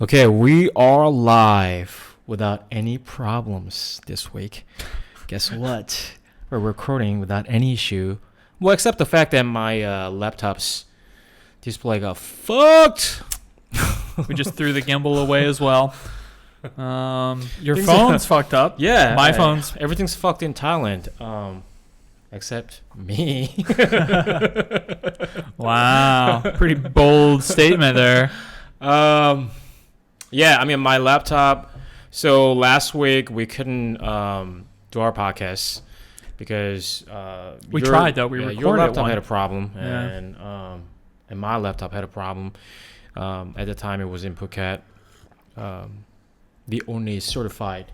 Okay, we are live without any problems this week. Guess what? We're recording without any issue. Well, except the fact that my laptop's display got fucked. We just threw the gimbal away as well. Your Things phone's fucked up. Yeah. My phone's... Everything's fucked in Thailand. Except me. Wow. Pretty bold statement there. Yeah, I mean, my laptop. So last week we couldn't do our podcast because We tried, though. We recorded your laptop one. had a problem, Yeah. and my laptop had a problem. At the time, it was in Phuket, the only certified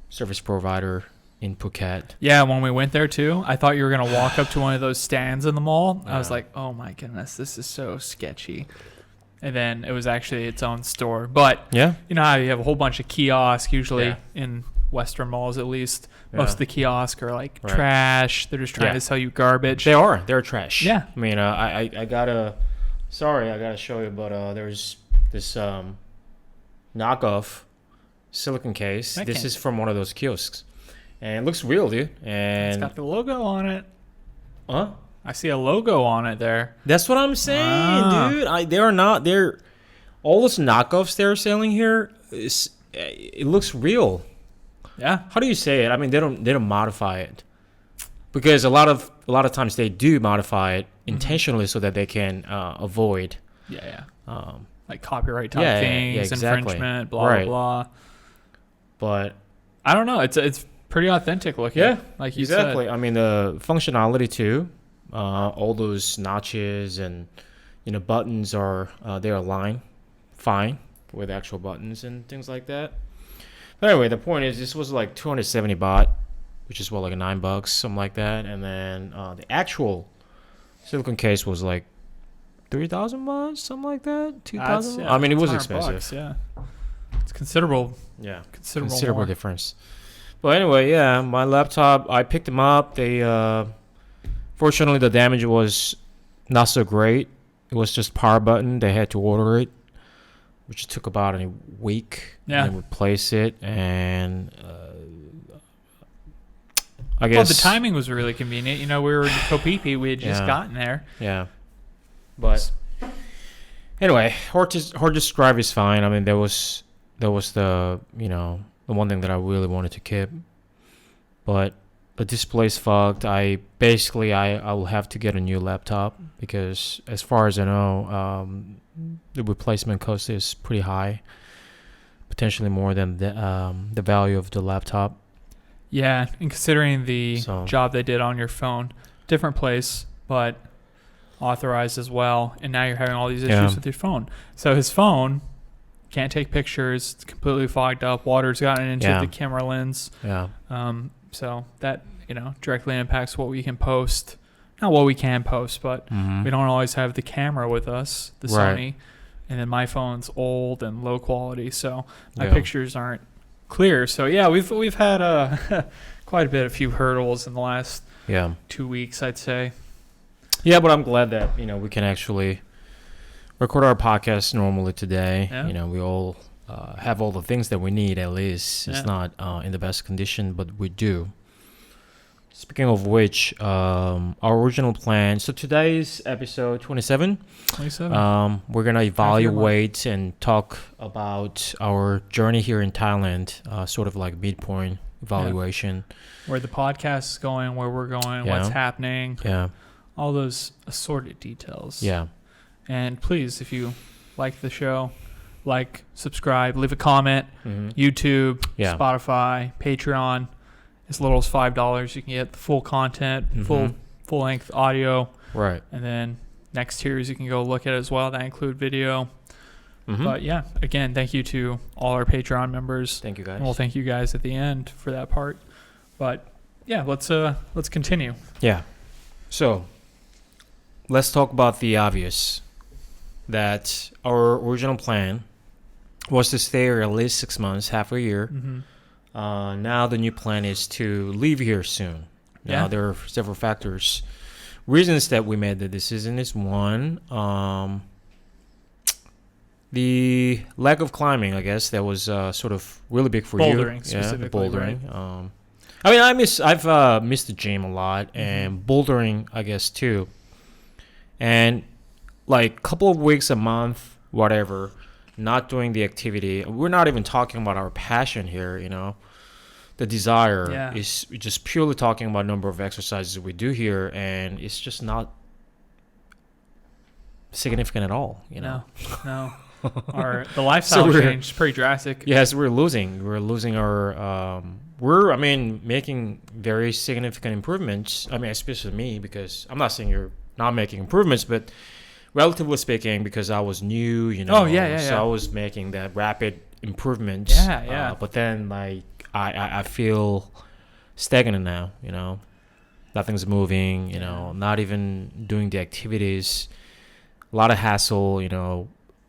service provider in Phuket. Yeah, when we went there, too, I thought you were going to walk up to one of those stands in the mall. I was like, oh, my goodness, this is so sketchy. And then it was actually its own store. But Yeah. you know how you have a whole bunch of kiosks, usually Yeah. in Western malls at least. Yeah. Most of the kiosks are like Right. trash. They're just trying Yeah. to sell you garbage. They're trash. Yeah. I mean, I gotta show you, but there's this knockoff silicone case. That This can't- is from one of those kiosks, and it looks real, dude. It's And got the logo on it. huh? I see a logo on it there. That's what I'm saying, Ah. dude. They're all those knockoffs they're selling here. It looks real. Yeah. How do you say it? I mean, they don't modify it, because a lot of times they do modify it intentionally so that they can avoid. Yeah. Um, Like copyright type Yeah, things, exactly. infringement, blah, Right. blah, blah. but I don't know. It's pretty authentic looking. yeah, Like you exactly. said. I mean, the functionality too. All those notches and buttons are they align fine with actual buttons and things like that. But anyway, the point is, this was like 270 baht, which is like $9, something like that. And then the actual silicone case was like 3,000 baht, something like that. 2,000. Yeah, I mean, it was $100 expensive. bucks, yeah. It's considerable Yeah, considerable more. difference. But anyway, yeah, my laptop, I picked them up. They fortunately the damage was not so great. It was just power button. They had to order it, which took about a week. Yeah. And then replace it, and I guess Well, the timing was really convenient. You know, we were in Kopipi. We had just Yeah. gotten there. Yeah. But anyway, hard disk drive is fine. I mean, there was the the one thing that I really wanted to keep, but the display's fucked. I will have to get a new laptop, because as far as I know, the replacement cost is pretty high, potentially more than the value of the laptop. Yeah, and considering the So- job they did on your phone, different place, but authorized as well. And now you're having all these issues Yeah. with your phone. So his phone can't take pictures. It's completely fogged up. Water's gotten into Yeah. the camera lens. Yeah. So that, directly impacts what we can post. Not what we can post, but we don't always have the camera with us, the Right. Sony. And then my phone's old and low quality, so my Yeah. pictures aren't clear. So yeah, we've had quite a few hurdles in the last Yeah. 2 weeks, I'd say. Yeah, but I'm glad that we can actually record our podcast normally today. Yeah. We all have all the things that we need. At least it's Yeah. not in the best condition, but we do. Speaking of which, our original plan. So today's episode 27. 27. We're gonna evaluate and talk about our journey here in Thailand. Sort of like midpoint evaluation. Where the podcast is going, where we're going, Yeah. what's happening, Yeah. all those assorted details. Yeah. And please, if you like the show, subscribe, leave a comment. Mm-hmm. YouTube, Yeah. Spotify, Patreon. As little as $5, you can get the full content, Mhm. full length audio, Right. and then next tiers you can go look at as well. That include video. Mm-hmm. But yeah, again, thank you to all our Patreon members. Thank you, guys. And we'll thank you guys at the end for that part. But yeah, let's continue. Yeah. So, let's talk about the obvious. That our original plan was to stay here at least 6 months, half a year. Mm-hmm. Now the new plan is to leave here soon. Now Yeah. there are several factors, reasons that we made the decision is one, the lack of climbing, I guess, that was sort of really big for Bouldering you. specifically, bouldering. right? I mean, I've missed the gym a lot, and bouldering, I guess, too. And like couple of weeks, a month, whatever, not doing the activity. We're not even talking about our passion here, The desire Yeah. is just purely talking about number of exercises we do here, and it's just not significant at all, No. The lifestyle we're- change is pretty drastic. Yes, we're losing our making very significant improvements. I mean, especially me, because I'm not saying you're not making improvements, but relatively speaking, because I was new, Oh, yeah. so I was making that rapid improvement. Yeah. But then, like, I feel stagnant now. Nothing's moving. Not even doing the activities. A lot of hassle.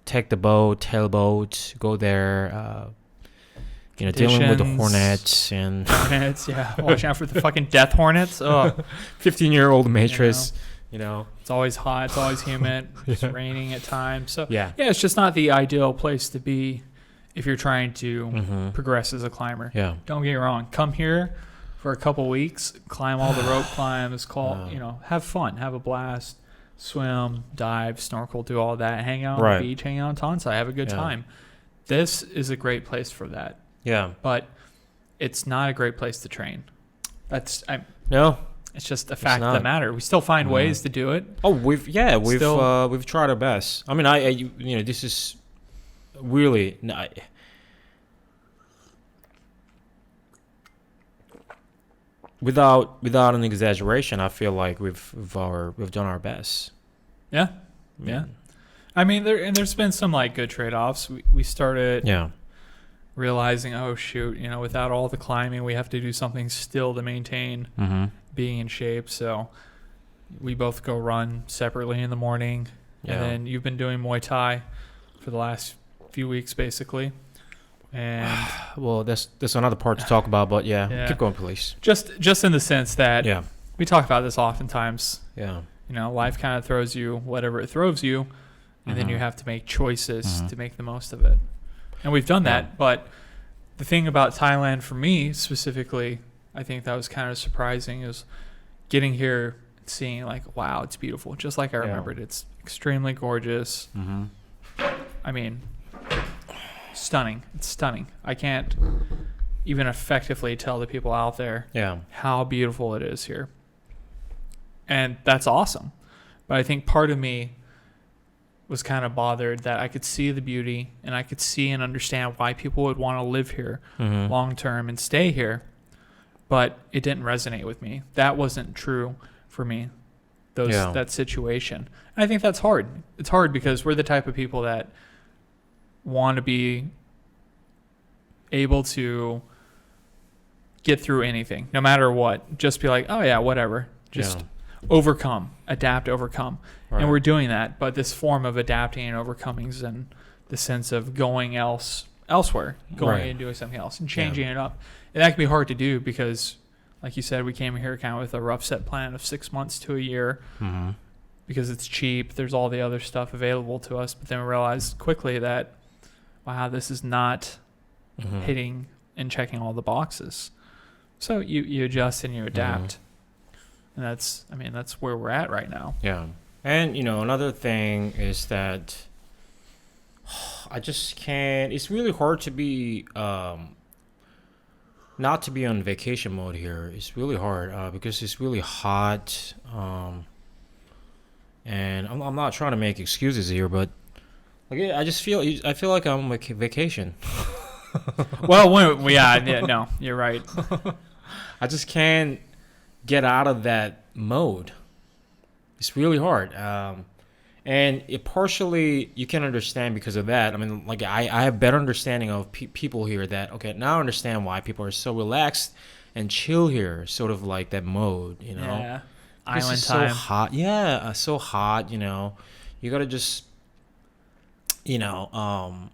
Take the boat, tailboat, go there. Dealing with the hornets and Hornets, yeah. Watching out for the fucking death hornets. Oh, 15-year-old mattress. it's always hot. It's always humid. It's raining at times. So Yeah. it's just not the ideal place to be if you're trying to progress as a climber. Yeah. Don't get me wrong. Come here for a couple weeks, climb all the rope climbs, have fun, have a blast, swim, dive, snorkel, do all that, hang out on the beach, hang out on Tonsai, have a good time. This is a great place for that. Yeah. But it's not a great place to train. No. It's just a fact of the matter. We still find ways to do it. Oh, we've tried our best. I mean, this is really without an exaggeration. I feel like we've done our best. Yeah. I mean, there's been some like good trade-offs. We started realizing, oh shoot, without all the climbing, we have to do something still to maintain being in shape. So we both go run separately in the morning, and then you've been doing Muay Thai for the last few weeks, basically. And well, that's another part to talk about, but keep going, please. Just in the sense that we talk about this oftentimes. Yeah. Life kind of throws you whatever it throws you, and then you have to make choices to make the most of it. And we've done that, but the thing about Thailand for me specifically, I think that was kind of surprising, is getting here and seeing like, wow, it's beautiful. Just like I remembered. It's extremely gorgeous. I mean, stunning. It's stunning. I can't even effectively tell the people out there how beautiful it is here. And that's awesome. But I think part of me was kind of bothered that I could see the beauty and I could see and understand why people would want to live here long term and stay here. But it didn't resonate with me. That wasn't true for me, that situation. And I think that's hard. It's hard because we're the type of people that want to be able to get through anything, no matter what. Just be like, oh yeah, whatever. Just overcome, adapt, overcome. Right. And we're doing that, but this form of adapting and overcoming is in the sense of going elsewhere, going and doing something else and changing it up. And that can be hard to do because, like you said, we came here kind of with a rough set plan of 6 months to a year because it's cheap. There's all the other stuff available to us. But then we realized quickly that, wow, this is not hitting and checking all the boxes. So you adjust and you adapt. And that's where we're at right now. Yeah. And, another thing is that I just can't, it's really hard to be, not to be on vacation mode here. It's really hard because it's really hot. And I'm not trying to make excuses here, but I feel like I'm on vacation. Well, no, you're right. I just can't get out of that mode. It's really hard. And it partially you can understand because of that. I mean, like I have better understanding of people here that, okay, now I understand why people are so relaxed and chill here, sort of like that mode, Yeah. Island time. So hot. Yeah, so hot, You got to just,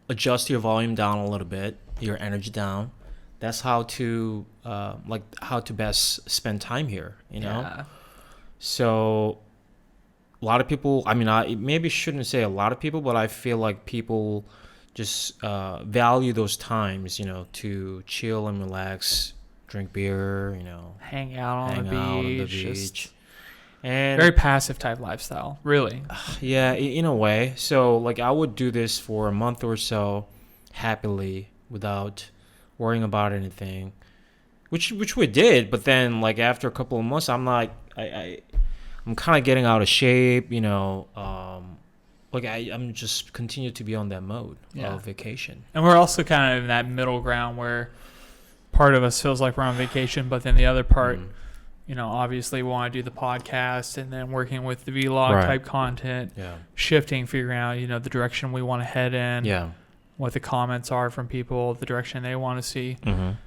adjust your volume down a little bit, your energy down. That's how to best spend time here, Yeah. So a lot of people, I mean, I maybe shouldn't say a lot of people, but I feel like people just value those times, to chill and relax, drink beer, hang out on hang the out on the beach. beach. Just And very passive type lifestyle, really. yeah, in a way. So like I would do this for a month or so happily without worrying about anything, which we did. But then like after a couple of months, I'm like, I'm kind of getting out of shape, like I'm just continue to be on that mode of vacation. And we're also kind of in that middle ground where part of us feels like we're on vacation, but then the other part, obviously we want to do the podcast and then working with the vlog type content, shifting, figuring out, the direction we want to head in, what the comments are from people, the direction they want to see.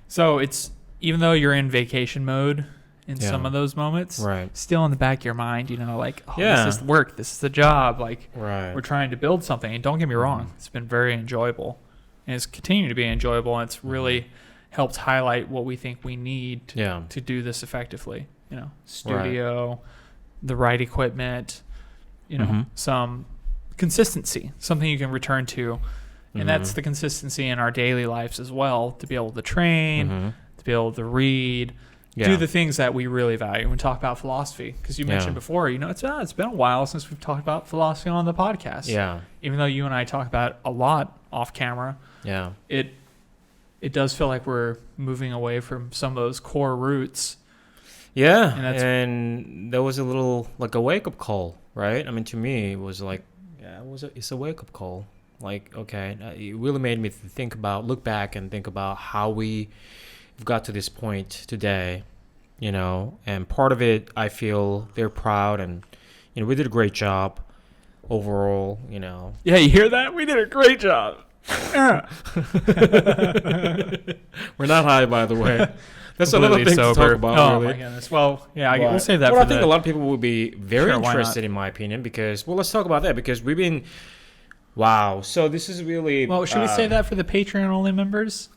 So it's, even though you're in vacation mode in some of those moments, still in the back of your mind, this is work, this is the job, like we're trying to build something. And don't get me wrong, it's been very enjoyable and it's continuing to be enjoyable, and it's really helped highlight what we think we need to do this effectively. Studio, the right equipment, some consistency, something you can return to. And that's the consistency in our daily lives as well, to be able to train, to be able to read, do the things that we really value. We talk about philosophy, because you mentioned before, it's been a while since we've talked about philosophy on the podcast. Even though you and I talk about it a lot off camera, it does feel like we're moving away from some of those core roots. And that was a little like a wake-up call, right? I mean, to me, it was like, it's a wake-up call. Like, okay, it really made me look back and think about how we've got to this point today, and part of it, I feel they're proud, and, we did a great job overall, Yeah, you hear that? We did a great job. We're not high, by the way. That's another thing to talk about. My goodness. Well, we'll save that. Well, I think a lot of people will be very interested, in my opinion, because let's talk about that, because we've been. Wow. So this is really. Well, should we save that for the Patreon only members?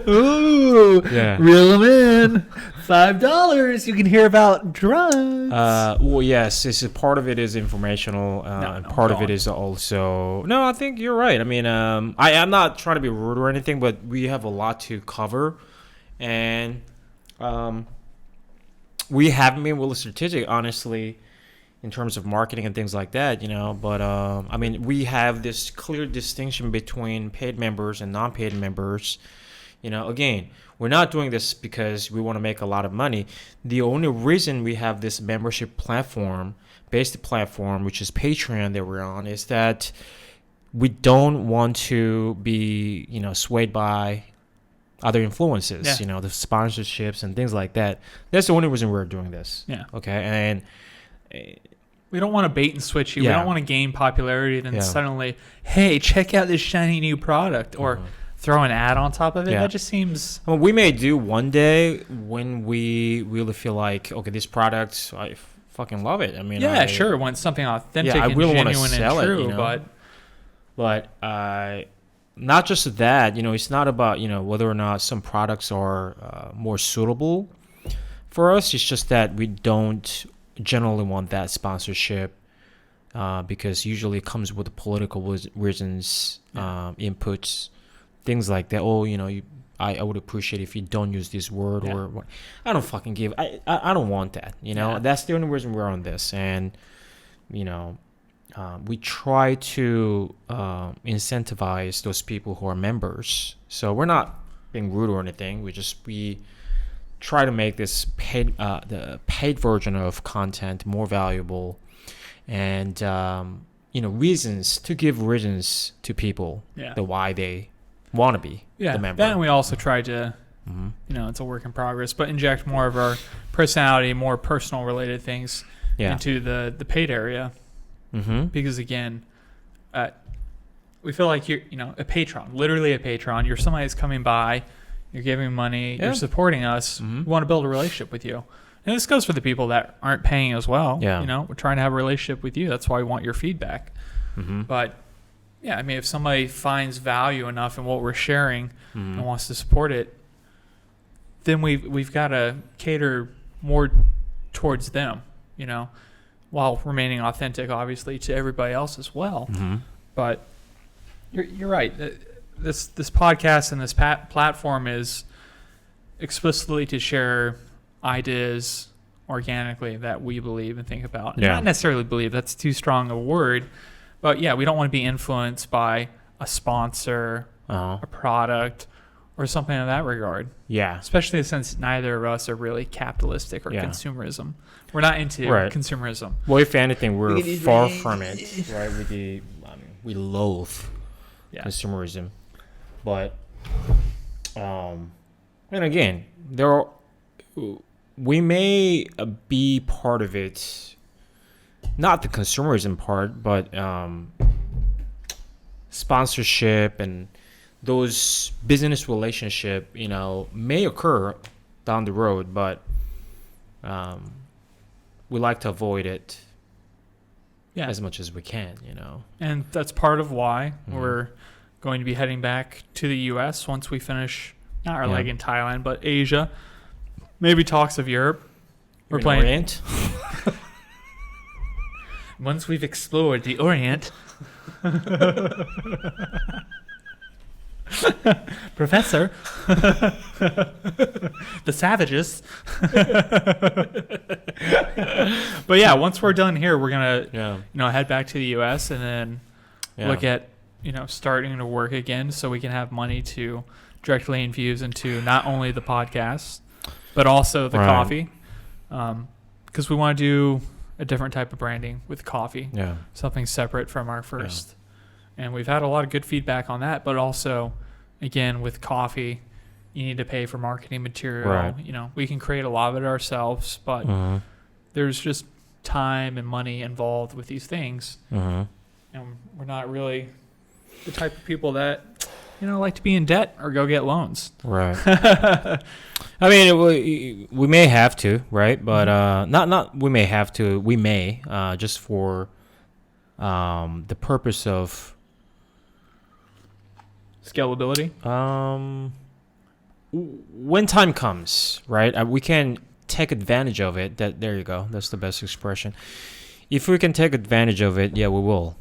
Ooh, reel them in. $5. You can hear about drugs. Well, yes. Part of it is informational, and part of it is also. No, I think you're right. I mean, I am not trying to be rude or anything, but we have a lot to cover, and we haven't been really strategic, honestly, in terms of marketing and things like that, but I mean, we have this clear distinction between paid members and non-paid members. Again, we're not doing this because we want to make a lot of money. The only reason we have this membership based platform, which is Patreon that we're on, is that we don't want to be, swayed by other influences, the sponsorships and things like that. That's the only reason we're doing this. Okay. And we don't want to bait and switch you. We don't want to gain popularity and then suddenly, hey, check out this shiny new product, or throw an ad on top of it. That just seems. Well, we may do one day when we really feel like, okay, this product, I fucking love it. I mean, sure, when something authentic I and really want to genuine sell and true, it, but not just that. It's not about whether or not some products are more suitable for us. It's just that we don't generally want that sponsorship, because usually it comes with political reasons, inputs, things like that. I would appreciate if you don't use this word, or what. I don't fucking give. I don't want that. That's the only reason we're on this, and we try to incentivize those people who are members. So we're not being rude or anything. We try to make this the paid version of content more valuable, and reasons to people the why they want to be the member. Then we also try to it's a work in progress, but inject more of our personality, more personal related things into the paid area, because again, we feel like you're a patron, literally a patron. You're somebody that's coming by. You're giving money. You're supporting us. We want to build a relationship with you. And this goes for the people that aren't paying as well. We're trying to have a relationship with you. That's why we want your feedback. But, I mean, if somebody finds value enough in what we're sharing and wants to support it, then we've got to cater more towards them. while remaining authentic, obviously, to everybody else as well. Mm-hmm. But you're right. This podcast and this platform is explicitly to share ideas organically that we believe and think about. Yeah. Not necessarily believe, that's too strong a word. But yeah, we don't want to be influenced by a sponsor, a product, or something in that regard. Yeah. Especially since neither of us are really capitalistic or consumerism. We're not into consumerism. Well, if anything, we're far from it, right? We loathe consumerism. But, and again, we may be part of it, not the consumerism part, but sponsorship and those business relationship, may occur down the road, but we like to avoid it as much as we can, And that's part of why we're going to be heading back to the U.S. once we finish not our leg in Thailand, but Asia. Maybe talks of Europe. We're playing Orient. Once we've explored the Orient. Professor. The savages. But yeah, once we're done here, we're gonna head back to the US and then look at starting to work again so we can have money to directly infuse into not only the podcast but also the coffee, because we want to do a different type of branding with coffee, something separate from our first. And we've had a lot of good feedback on that, but also, again, with coffee, you need to pay for marketing material. Right. We can create a lot of it ourselves, but there's just time and money involved with these things. And we're not really the type of people that, like to be in debt or go get loans. Right. I mean, we may have to, right? But not we may have to. We may just for the purpose of scalability. When time comes, right? We can take advantage of it. There you go. That's the best expression. If we can take advantage of it, yeah, we will.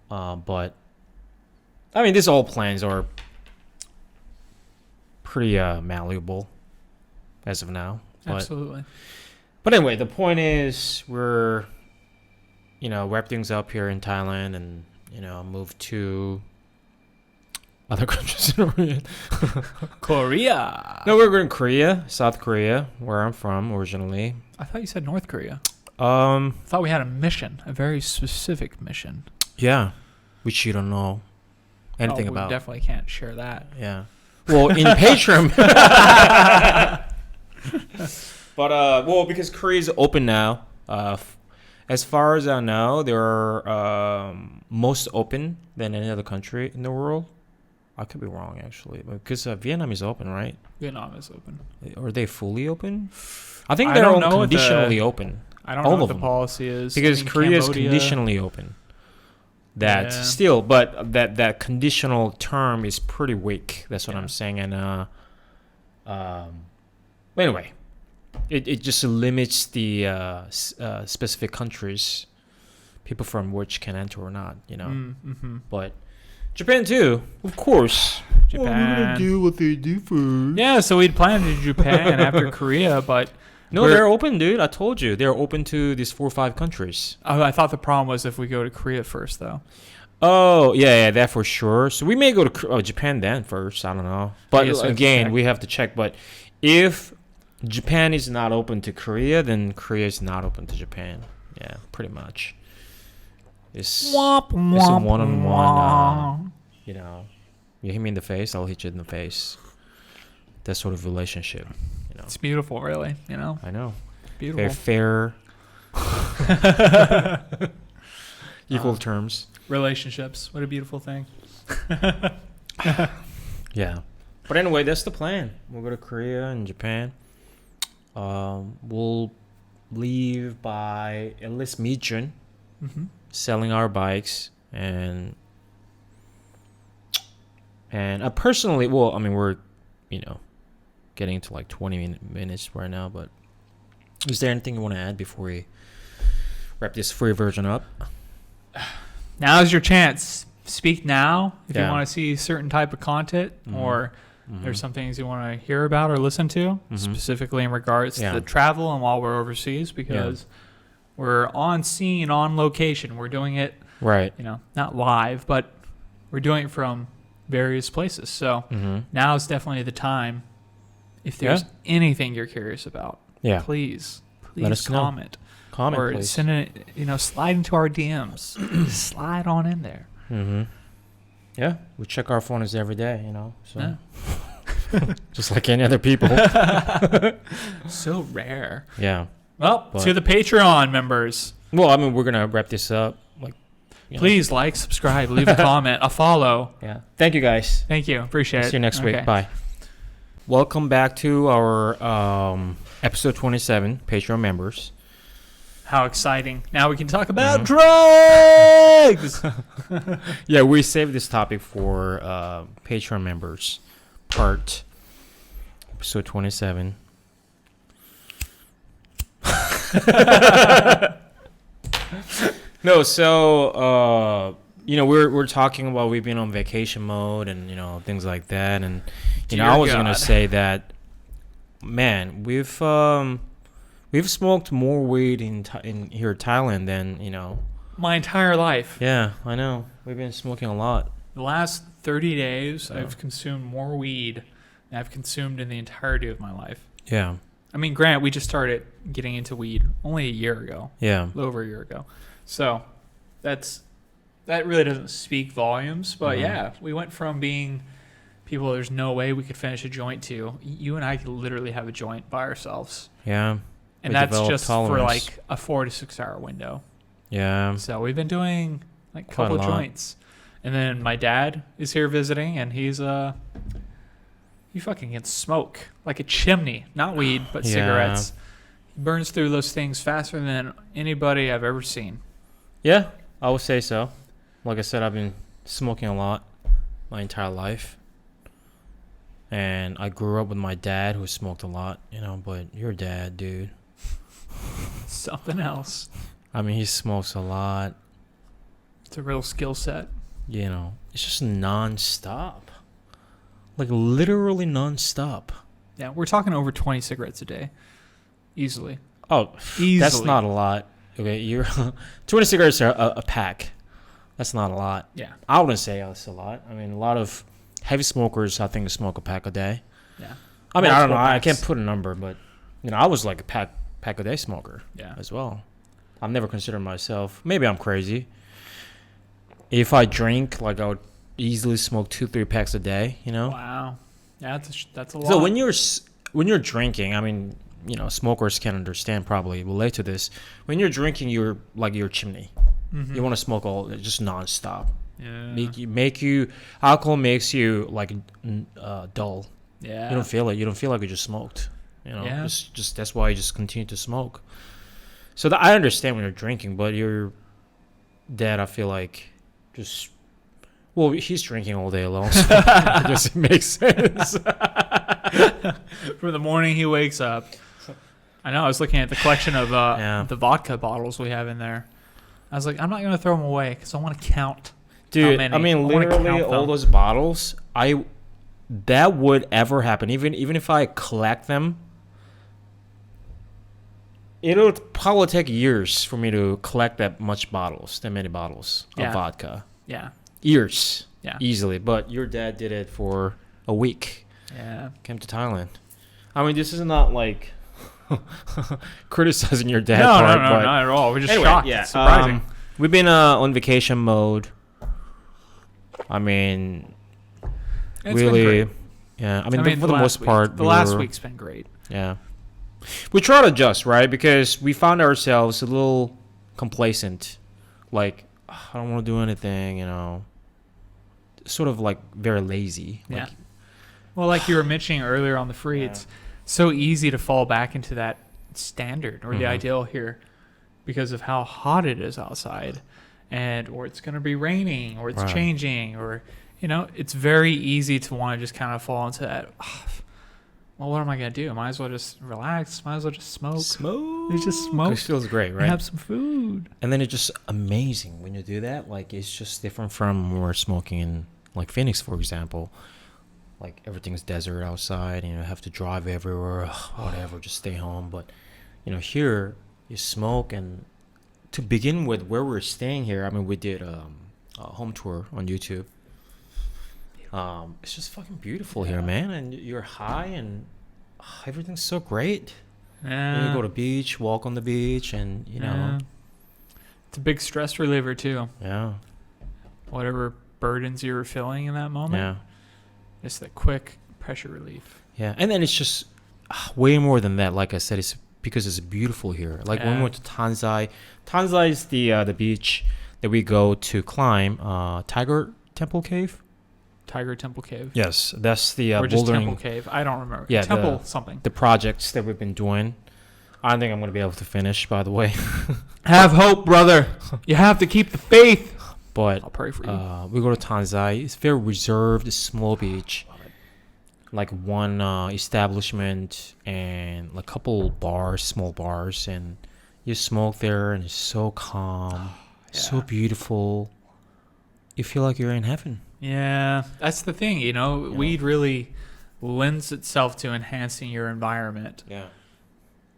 But I mean, these all plans are pretty malleable as of now. Absolutely. But anyway, the point is we're wrap things up here in Thailand and move to other countries in Orient. Korea. No, we're going to Korea, South Korea, where I'm from originally. I thought you said North Korea. I thought we had a mission, a very specific mission. Yeah, which you don't know anything about. We definitely can't share that. Yeah. Well, in Patreon. But because Korea's open now, as far as I know, they're most open than any other country in the world. I could be wrong, actually, because Vietnam is open, right? Vietnam is open. Are they fully open? I think they're conditionally open. I don't know what the policy is. Because Korea is conditionally open. Still, but that conditional term is pretty weak. That's what I'm saying. And anyway, it just limits the specific countries, people from which can enter or not. But Japan too, of course. Japan. We're gonna do what they do first. Yeah, so we'd planned to do Japan after Korea, but no, they're open, dude. I told you they're open to these 4 or 5 countries. Oh, I thought the problem was if we go to Korea first, though. Oh yeah, that for sure. So we may go to Japan then first. I don't know, but again, we have to check. But if Japan is not open to Korea, then Korea is not open to Japan. Yeah, pretty much. It's a one-on-one. You hit me in the face, I'll hit you in the face. That sort of relationship. It's beautiful, really. I know. Beautiful. Fair. Equal terms. Relationships. What a beautiful thing. Yeah. But anyway, that's the plan. We'll go to Korea and Japan. We'll leave by at least mid-June. Selling our bikes and I personally, we're getting to like 20 minutes right now, but is there anything you want to add before we wrap this free version up. Now's your chance. Speak now if you Yeah. want to see certain type of content or there's some things you want to hear about or listen to, specifically in regards to the travel and while we're overseas, because we're on scene, on location. We're doing it, Right. not live, but we're doing it from various places. So now is definitely the time. If there's anything you're curious about, please let us know. comment. Comment, or please. send it, slide into our DMs. Slide on in there. Yeah, we check our phones every day, so Yeah. just like any other people. So rare. Yeah. Well, to the Patreon members. Well, I mean, we're gonna wrap this up. Please like, subscribe, leave a comment, a follow. Yeah. Thank you, guys. Thank you. Appreciate it. See you next week. Bye. Welcome back to our episode 27, Patreon members. How exciting. Now we can talk about drugs. Yeah, we saved this topic for Patreon members, episode 27. No, so we're talking about we've been on vacation mode and things like that, and I was gonna say that, man, we've smoked more weed in here in Thailand than my entire life. Yeah, I know. We've been smoking a lot. The last 30 days, I've consumed more weed than I've consumed in the entirety of my life. Yeah. I mean, granted, we just started getting into weed only a year ago. Yeah. A little over a year ago. So that really doesn't speak volumes. But yeah, we went from being people there's no way we could finish a joint to you and I could literally have a joint by ourselves. Yeah. And that's just for like a 4 to 6 hour window. Yeah. So we've been doing like a couple joints. And then my dad is here visiting, and he fucking can smoke like a chimney. Not weed, but cigarettes. He burns through those things faster than anybody I've ever seen. Yeah, I would say so. Like I said, I've been smoking a lot my entire life. And I grew up with my dad who smoked a lot, but your dad, dude. Something else. I mean, he smokes a lot. It's a real skill set. It's just non-stop. Like, literally non-stop. Yeah, we're talking over 20 cigarettes a day. Easily. Oh, easily. That's not a lot. Okay, you're 20 cigarettes are a pack. That's not a lot. Yeah. I wouldn't say that's a lot. I mean, a lot of heavy smokers, I think, smoke a pack a day. Yeah. I mean, I don't know. I can't put a number, but, I was like a pack a day smoker as well. I've never considered myself. Maybe I'm crazy. If I drink, like, I would easily smoke 2-3 packs a day, Wow. Yeah, that's a lot. So when you're drinking, I mean, smokers can understand, probably relate to this. When you're drinking, you're like your chimney. You want to smoke just nonstop. Yeah. Alcohol makes you like dull. Yeah. You don't feel it. You don't feel like you just smoked. Just that's why you just continue to smoke. So I understand when you're drinking, but your dad, I feel like, he's drinking all day long, so it just makes sense. From the morning he wakes up. I know, I was looking at the collection of the vodka bottles we have in there. I was like, I'm not going to throw them away because I want to count. Dude, I mean, literally all those bottles, that would ever happen. Even if I collect them, it'll probably take years for me to collect that many bottles of vodka. Yeah. Years. Yeah. Easily. But your dad did it for a week. Yeah. Came to Thailand. I mean, this is not like criticizing your dad. No, not at all. We're just shocked. Yeah. It's surprising. We've been on vacation mode. I mean, It's really, been great. yeah. I mean, for the most part, the last week's been great. Yeah. We try to adjust, right? Because we found ourselves a little complacent. Like, I don't want to do anything, Sort of like very lazy. Yeah. Well, like you were mentioning earlier on the free, it's so easy to fall back into that standard or the ideal here because of how hot it is outside, or it's going to be raining, or it's changing, or it's very easy to want to just kind of fall into that. well, what am I gonna do? Might as well just relax. Might as well just smoke. Smoke. It's just smoke. It feels great, And right? have some food. And then it's just amazing when you do that. Like, it's just different from when we're smoking in, like, Phoenix, for example. Like, everything's desert outside, and you have to drive everywhere, whatever, just stay home. But, here, you smoke, and to begin with, where we're staying here, I mean, we did a home tour on YouTube. It's just fucking beautiful here, man. And you're high, and everything's so great. Yeah. And you go to beach, walk on the beach, and, Yeah. It's a big stress reliever, too. Yeah. Whatever burdens you were feeling in that moment. Yeah. Just that quick pressure relief. Yeah. And then it's just way more than that. Like I said, it's because it's beautiful here. Like when we went to Tanzai is the beach that we go to climb, Tiger Temple Cave. Tiger Temple Cave. Yes, that's the or just bouldering. Temple Cave. I don't remember. Yeah, Temple something. The projects that we've been doing. I don't think I'm going to be able to finish, by the way. Have hope, brother. You have to keep the faith. But I'll pray for you. we go to Tanzai. It's very reserved, small beach. Like one establishment and a couple bars, small bars, and you smoke there, and it's so calm, so beautiful. You feel like you're in heaven. Yeah, that's the thing. Weed really lends itself to enhancing your environment. Yeah.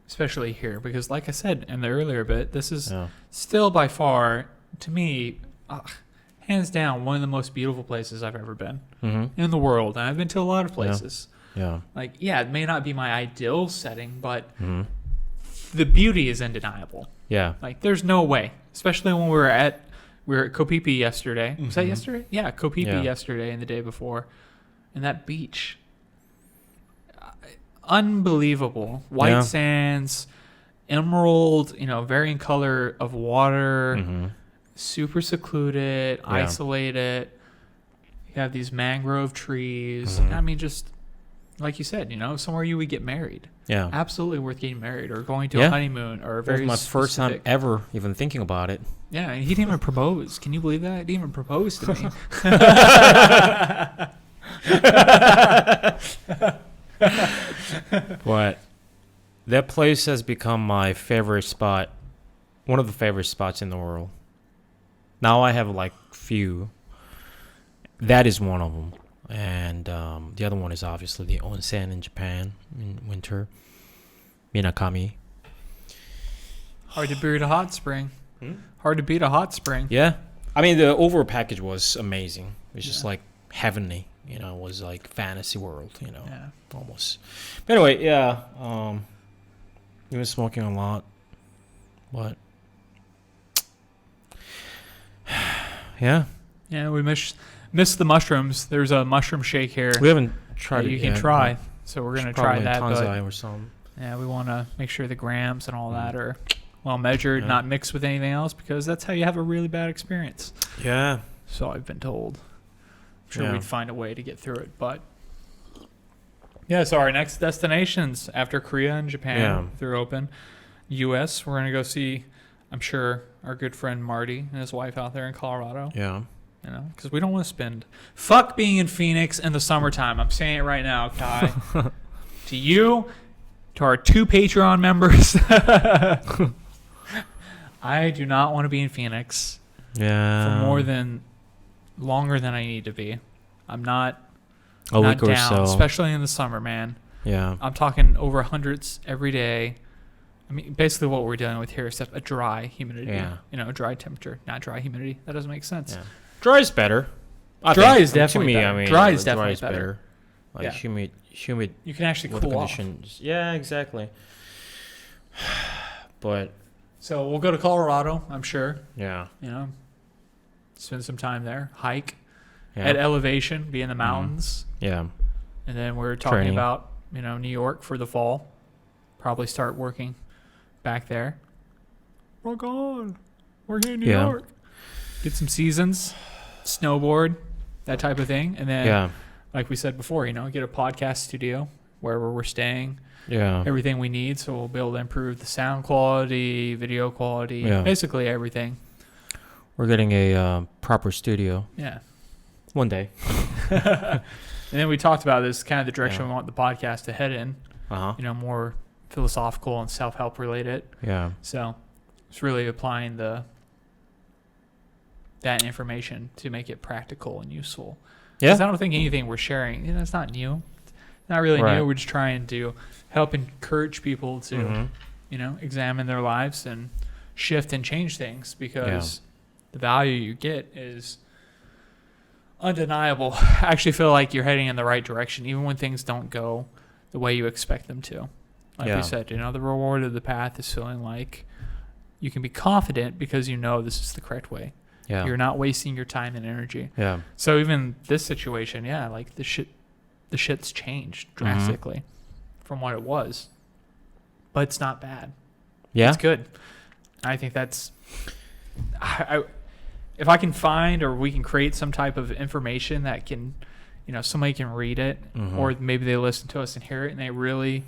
Especially here, because like I said in the earlier bit, this is Yeah. still by far, to me, hands down, one of the most beautiful places I've ever been in the world. And I've been to a lot of places. Yeah. Like, it may not be my ideal setting, but the beauty is undeniable. Yeah. Like, there's no way, especially when we were at Kopipi yesterday. Was that yesterday? Yeah, Kopipi yesterday and the day before. And that beach. Unbelievable. White sands, emerald, varying color of water, super secluded, isolated. You have these mangrove trees. I mean, just like you said, somewhere you would get married. Yeah. Absolutely worth getting married or going to a honeymoon or a That was very my first time specific- ever even thinking about it. Yeah, and he didn't even propose. Can you believe that? He didn't even propose to me. But that place has become my favorite spot, one of the favorite spots in the world. Now I have like few. That is one of them. And the other one is obviously the onsen in Japan in winter. Minakami. Hard to beat a hot spring. Hard to beat a hot spring. Yeah. I mean, the overall package was amazing. It was just like heavenly. It was like fantasy world, Yeah. almost. But anyway, yeah. He was smoking a lot. But yeah. Yeah, we missed the mushrooms. There's a mushroom shake here We haven't that tried it you can yet. try. So we're going to try that. But Tanzai or something. yeah, we want to make sure the grams and all that are well measured, not mixed with anything else, because that's how you have a really bad experience. Yeah. So I've been told. I'm sure Yeah. we'd find a way to get through it. But yeah, so our next destinations after Korea and Japan, if they're open, U.S., we're going to go see, I'm sure, our good friend Marty and his wife out there in Colorado. Yeah. Because we don't want to spend. Fuck being in Phoenix in the summertime. I'm saying it right now, Kai. To you, to our 2 Patreon members. I do not want to be in Phoenix Yeah. for longer than I need to be. I'm not a week or down, so. especially in the summer, man. Yeah. I'm talking over hundreds every day. I mean, basically what we're dealing with here is a dry humidity. Yeah. Dry temperature, not dry humidity. That doesn't make sense. Yeah. Dry is better. I Dry think. is definitely to me, better. I mean, Dry is definitely is better. Like Yeah. humid You can actually weather cool off. conditions. Yeah, exactly. But So we'll go to Colorado, I'm sure. yeah. Spend some time there, hike Yeah. at elevation, be in the mountains. Yeah. And then we're talking Training. about, New York for the fall. Probably start working back there. Rock on. We're here in New York. Get some seasons, snowboard, that type of thing. And then, Yeah. like we said before, get a podcast studio wherever we're staying. Yeah. Everything we need, so we'll be able to improve the sound quality, video quality, basically everything. We're getting a proper studio Yeah. one day. And then we talked about this kind of the direction we want the podcast to head in. More philosophical and self-help related. Yeah. So it's really applying that information to make it practical and useful. Yeah. Because I don't think anything we're sharing, it's not new. It's not really new. We're just trying to help encourage people to, examine their lives and shift and change things, because the value you get is undeniable. I actually feel like you're heading in the right direction, even when things don't go the way you expect them to. Like we said, the reward of the path is feeling like you can be confident because this is the correct way. Yeah. You're not wasting your time and energy. Yeah. So even this situation, like the shit's changed drastically from what it was. But it's not bad. Yeah. It's good. I think that's if I can find, or we can create some type of information that can, somebody can read it, or maybe they listen to us and hear it, and they really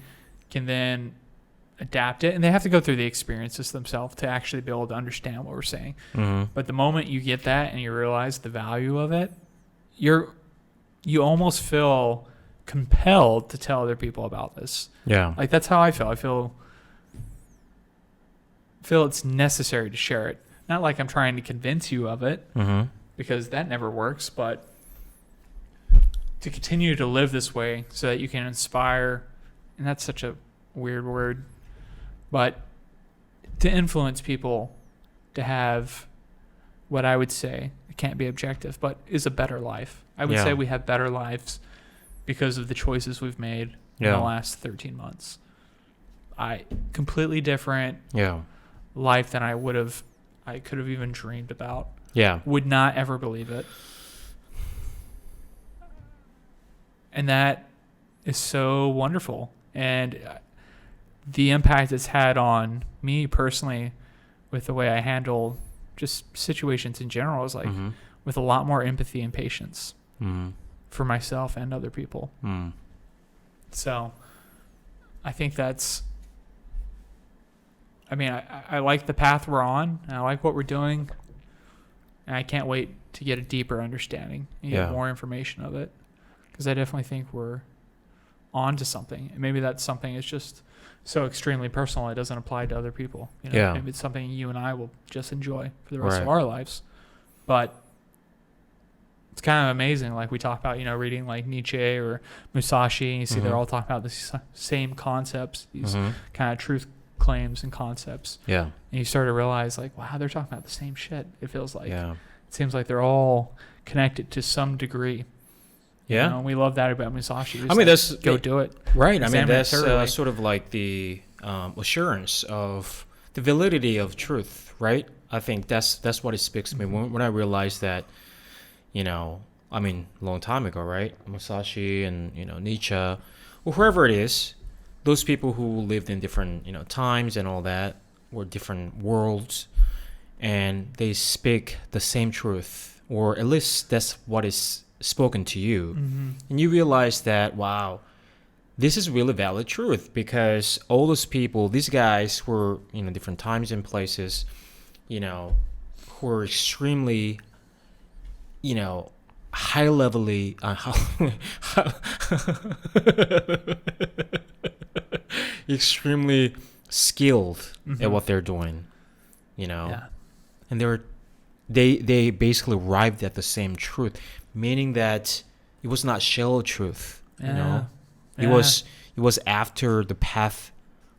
can then adapt it, and they have to go through the experiences themselves to actually be able to understand what we're saying. But the moment you get that and you realize the value of it, you almost feel compelled to tell other people about this. Yeah. Like, that's how I feel. I feel it's necessary to share it. Not like I'm trying to convince you of it, because that never works, but to continue to live this way so that you can inspire, and that's such a weird word, but to influence people to have what I would say, it can't be objective, but is a better life. I would say we have better lives because of the choices we've made in the last 13 months. Completely different life than I could have even dreamed about. Yeah. Would not ever believe it. And that is so wonderful. And the impact it's had on me personally with the way I handle just situations in general is like with a lot more empathy and patience for myself and other people. So I think that's, I like the path we're on, and I like what we're doing, and I can't wait to get a deeper understanding and get more information of it, because I definitely think we're on to something. And maybe that something is just so extremely personal it doesn't apply to other people. Maybe it's something you and I will just enjoy for the rest of our lives. But it's kind of amazing, like we talk about, reading like Nietzsche or Musashi, and you see they're all talking about the same concepts, these kind of truth claims and concepts. Yeah. And you start to realize, like, wow, they're talking about the same shit. It feels like. Yeah. It seems like they're all connected to some degree. Yeah. And we love that about Musashi. That's go do it. Right. That's sort of like the assurance of the validity of truth, right? I think that's what it speaks to me when I realized that, a long time ago, right? Musashi and, Nietzsche, or whoever it is, those people who lived in different, times and all that, or different worlds, and they speak the same truth, or at least that's what is spoken to you. And you realize that, wow, this is really valid truth, because all those people, these guys were, different times and places, who were extremely, high-levelly, extremely skilled at what they're doing, and they basically arrived at the same truth, meaning that it was not shallow truth. It was after the path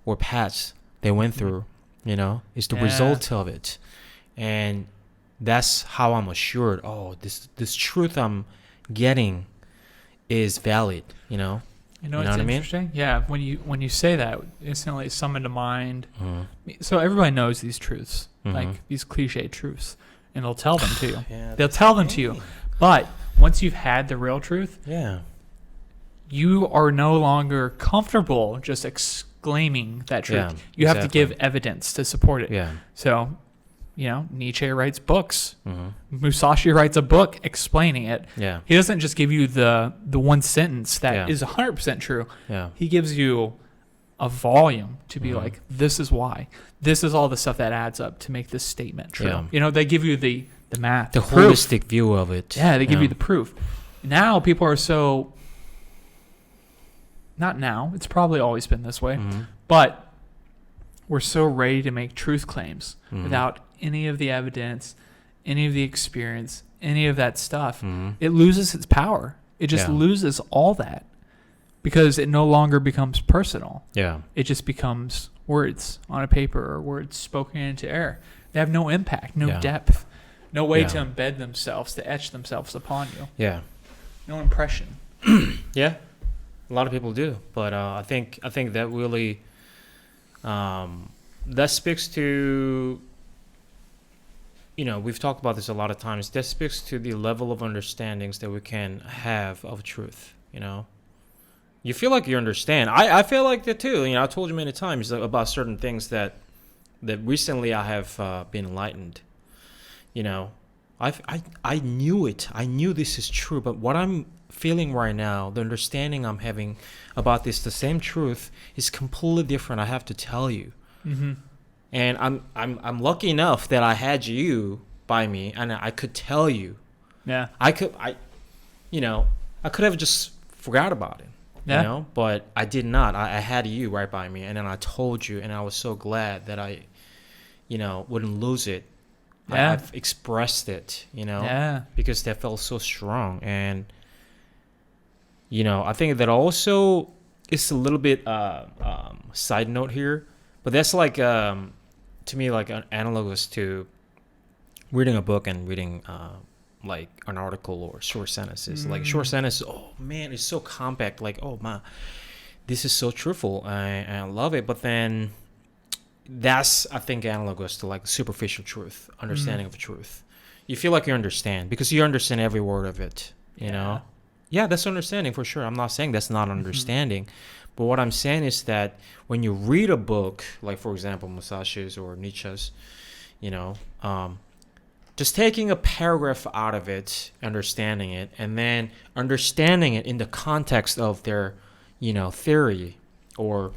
or paths they went through. It's the result of it, and that's how I'm assured. Oh, this truth I'm getting is valid. You know what's interesting? I mean? Yeah, when you say that, instantly it's summoned to mind. So everybody knows these truths, like these cliche truths, and they'll tell them to you. They'll tell them to you, but once you've had the real truth, you are no longer comfortable just exclaiming that truth. You have to give evidence to support it. So, Nietzsche writes books. Musashi writes a book explaining it. He doesn't just give you the one sentence that is 100% true. He gives you a volume to be like, this is why. This is all the stuff that adds up to make this statement true. They give you the math. The holistic view of it. Yeah, they give you the proof. Now people are so not now. It's probably always been this way, Mm-hmm. but we're so ready to make truth claims Mm-hmm. without any of the evidence, any of the experience, any of that stuff. Mm-hmm. It loses its power. It just Yeah. loses all that because it no longer becomes personal. Yeah. It just becomes words on a paper or words spoken into air. They have no impact, no Yeah. depth, no way Yeah. to embed themselves, to etch themselves upon you. Yeah. No impression. Yeah. A lot of people do, but I think that really that speaks to, we've talked about this a lot of times. That speaks to the level of understandings that we can have of truth. You feel like you understand. I feel like that too. I told you many times about certain things that recently I have been enlightened. I knew it. I knew this is true, but what I'm feeling right now, the understanding I'm having about this, the same truth, is completely different. I have to tell you. Mm-hmm. And I'm lucky enough that I had you by me, and I could tell you. Yeah. I could have just forgot about it. Yeah. But I did not. I had you right by me, and then I told you, and I was so glad that I wouldn't lose it. Yeah. I've expressed it, Yeah. because that felt so strong. And I think that also it's a little bit side note here, but that's like to me like an analogous to reading a book and reading like an article or short sentences. Like short sentences, oh man, it's so compact, like, oh man, this is so truthful, I love it. But then that's, I think, analogous to like superficial truth, understanding of truth. You feel like you understand because you understand every word of it, you know? Yeah, that's understanding for sure. I'm not saying that's not understanding. But what I'm saying is that when you read a book, like for example, Musashi's or Nietzsche's, just taking a paragraph out of it, understanding it, and then understanding it in the context of their, theory or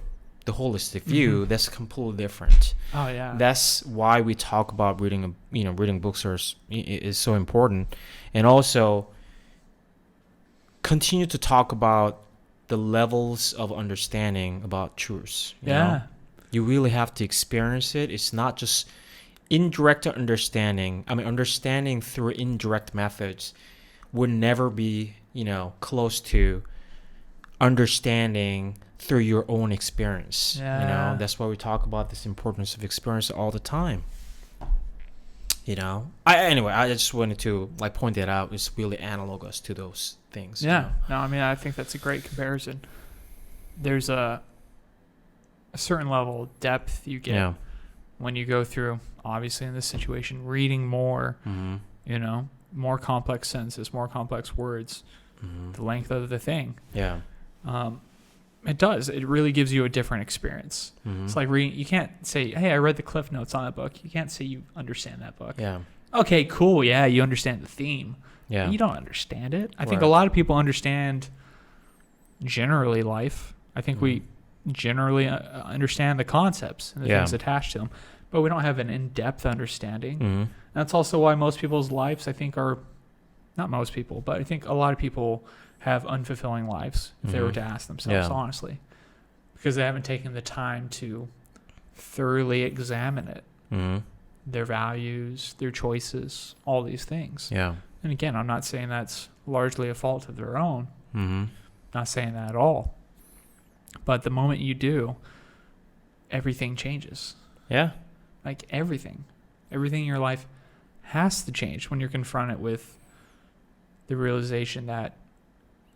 the holistic view, that's completely different. Oh yeah. That's why we talk about reading books is so important, and also continue to talk about the levels of understanding about truths. You know? You really have to experience it. It's not just indirect understanding. I mean, understanding through indirect methods would never be, close to understanding through your own experience. That's why we talk about this importance of experience all the time. I just wanted to like point that out. It's really analogous to those things. No, I mean, I think that's a great comparison. There's a certain level of depth you get when you go through, obviously in this situation, reading more, more complex sentences, more complex words, the length of the thing. It does. It really gives you a different experience. It's like reading. You can't say, hey, I read the Cliff Notes on that book. You can't say you understand that book. Okay, cool. Yeah, you understand the theme. But you don't understand it. I think a lot of people understand generally life. I think we generally understand the concepts and the things attached to them. But we don't have an in-depth understanding. That's also why most people's lives, I think, are... Not most people, but I think a lot of people have unfulfilling lives if they were to ask themselves honestly, because they haven't taken the time to thoroughly examine it, their values, their choices, all these things. And again, I'm not saying that's largely a fault of their own. Not saying that at all. But the moment you do, everything changes. Like everything in your life has to change when you're confronted with the realization that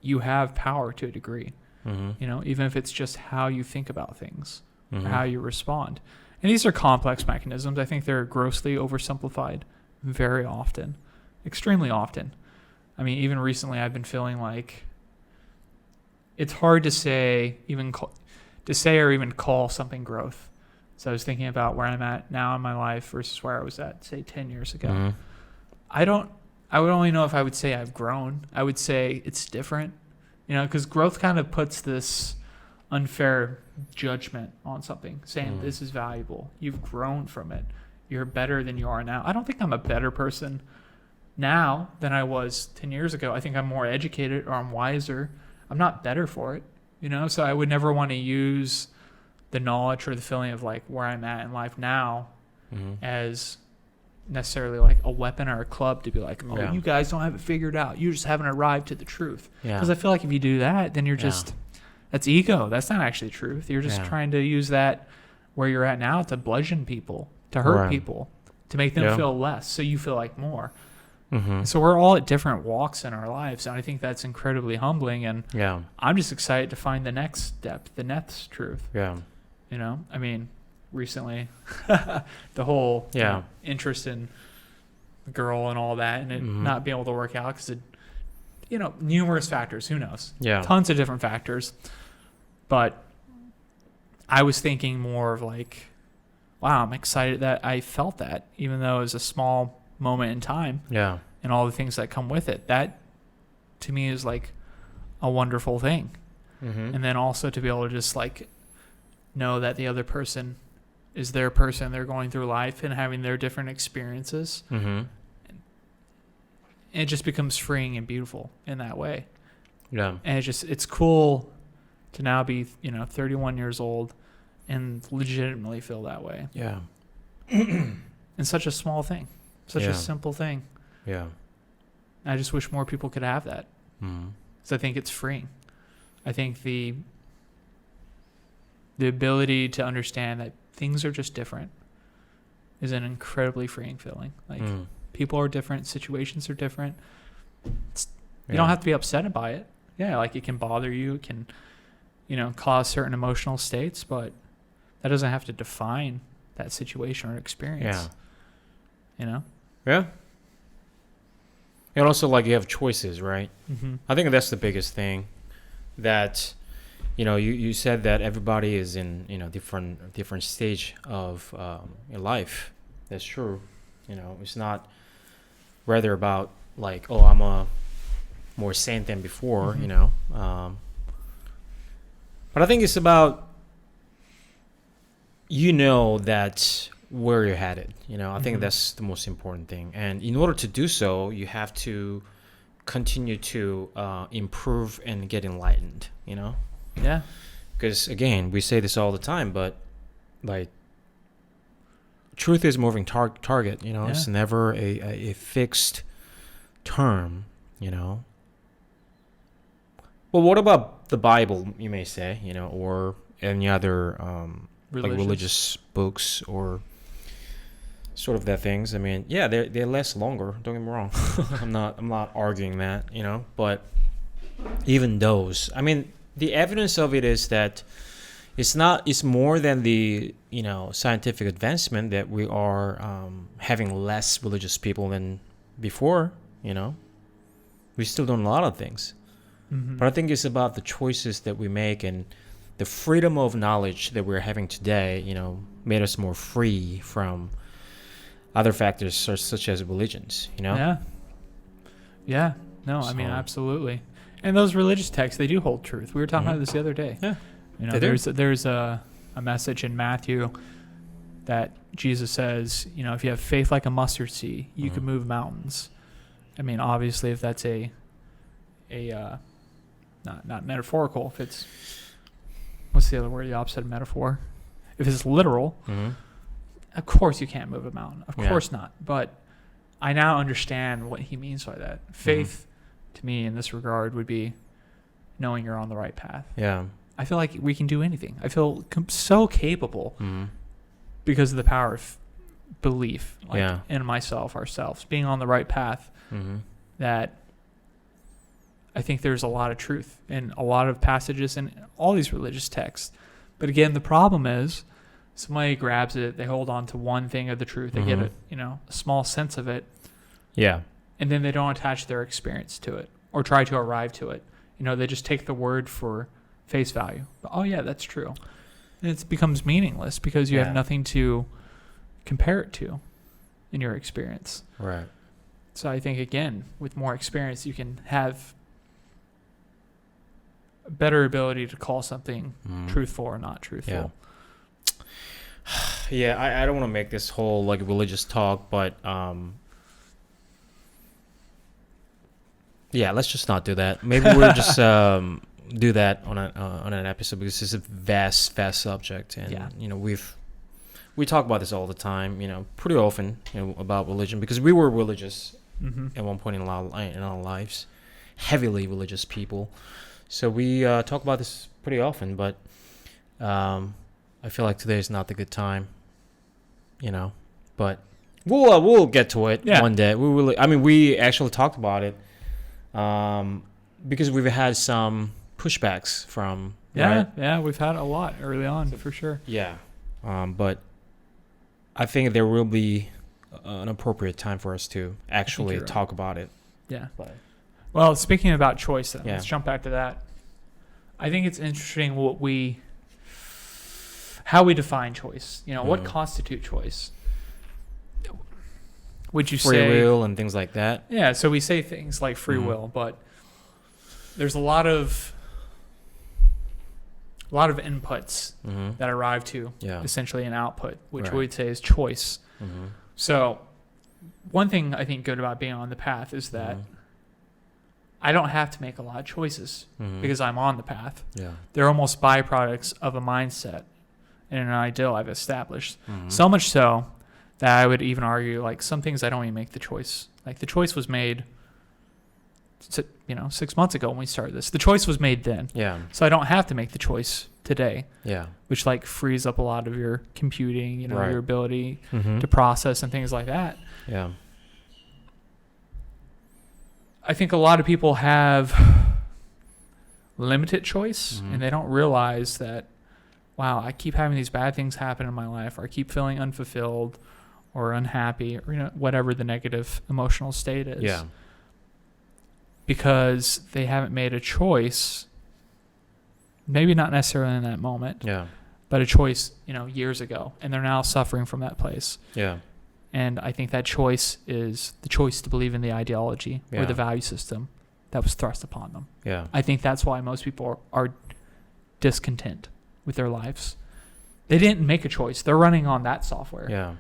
you have power to a degree, even if it's just how you think about things or how you respond. And these are complex mechanisms. I think they're grossly oversimplified very often, extremely often. I mean, even recently I've been feeling like it's hard to say, or even call something growth. So I was thinking about where I'm at now in my life versus where I was at, say, 10 years ago. I would only know if I would say I've grown. I would say it's different, because growth kind of puts this unfair judgment on something, saying this is valuable. You've grown from it. You're better than you are now. I don't think I'm a better person now than I was 10 years ago. I think I'm more educated or I'm wiser. I'm not better for it. you know? So I would never want to use the knowledge or the feeling of like where I'm at in life now as necessarily like a weapon or a club to be like, oh, you guys don't have it figured out. You just haven't arrived at the truth. Because I feel like if you do that, then you're just, that's ego. That's not actually truth. You're just trying to use that where you're at now to bludgeon people, to hurt people, to make them feel less so you feel like more. So we're all at different walks in our lives, and I think that's incredibly humbling, and I'm just excited to find the next step, the next truth. You know, I mean, recently the whole you know, interest in the girl and all that, and it not being able to work out because it, you know, numerous factors, who knows, tons of different factors. But I was thinking more of like, wow, I'm excited that I felt that, even though it was a small moment in time, and all the things that come with it. That to me is like a wonderful thing. And then also to be able to just like know that the other person is their person, they're going through life and having their different experiences, and it just becomes freeing and beautiful in that way. And it's cool to now be, you know, 31 years old and legitimately feel that way. And such a small thing. Such a simple thing. I just wish more people could have that. Because I think it's freeing. I think the ability to understand that things are just different is an incredibly freeing feeling. Like people are different, situations are different. You don't have to be upset by it. Like it can bother you, it can, you know, cause certain emotional states, but that doesn't have to define that situation or experience. You know? And also, like, you have choices, right? I think that's the biggest thing. That, you know, you said that everybody is in, you know, different stage of your life. That's true. You know, it's not rather about like, oh, I'm a more saint than before, you know. But I think it's about, you know, that where you're headed. You know, I think that's the most important thing. And in order to do so, you have to continue to improve and get enlightened, you know? Because, again, we say this all the time, but, like, truth is a moving target, you know? It's never a fixed term, you know? Well, what about the Bible, you may say, you know, or any other like religious books or sort of that things? I mean, they last longer, don't get me wrong. I'm not arguing that, you know, but even those, I mean, the evidence of it is that it's more than the, you know, scientific advancement that we are having less religious people than before, you know. We still doing a lot of things. But I think it's about the choices that we make, and the freedom of knowledge that we're having today, you know, made us more free from other factors such as religions, you know? No, I mean, absolutely. And those religious texts, they do hold truth. We were talking about this the other day. You know, there's a message in Matthew that Jesus says, you know, if you have faith like a mustard seed, you can move mountains. I mean, obviously, if that's not metaphorical, if it's, what's the other word, the opposite of metaphor? If it's literal, of course you can't move a mountain. Of course not. But I now understand what he means by that. Faith, to me, in this regard, would be knowing you're on the right path. I feel like we can do anything. I feel so capable because of the power of belief, like in myself, ourselves, being on the right path, that I think there's a lot of truth in a lot of passages in all these religious texts. But again, the problem is somebody grabs it, they hold on to one thing of the truth, they get a small sense of it. And then they don't attach their experience to it or try to arrive to it. You know, they just take the word for face value. But, oh yeah, that's true. And it becomes meaningless because you have nothing to compare it to in your experience. So I think, again, with more experience, you can have a better ability to call something truthful or not truthful. I don't want to make this whole like religious talk, but let's just not do that. Maybe we're just do that on an episode because it's a vast subject, and we talk about this all the time, pretty often, about religion, because we were religious at one point in our lives, heavily religious people. So we talk about this pretty often, but I feel like today is not the good time, but we'll get to it one day. We actually talked about it because we've had some pushbacks from we've had a lot early on for sure. But I think there will be an appropriate time for us to actually talk about it. But. Well, speaking about choice, then, let's jump back to that. I think it's interesting how we define choice. What constitutes choice? Would you say free will and things like that? Yeah, so we say things like free will, but there's a lot of inputs that arrive to essentially an output, which we would say is choice. So one thing I think good about being on the path is that I don't have to make a lot of choices because I'm on the path. They're almost byproducts of a mindset and an ideal I've established. So much so that I would even argue, like, some things I don't even make the choice. Like, the choice was made 6 months ago when we started this. The choice was made then. So I don't have to make the choice today. Which frees up a lot of your computing, your ability to process and things like that. I think a lot of people have limited choice and they don't realize that, wow, I keep having these bad things happen in my life, or I keep feeling unfulfilled or unhappy, or whatever the negative emotional state is. Because they haven't made a choice, maybe not necessarily in that moment, but a choice, years ago, and they're now suffering from that place. And I think that choice is the choice to believe in the ideology or the value system that was thrust upon them. I think that's why most people are discontent with their lives. They didn't make a choice. They're running on that software.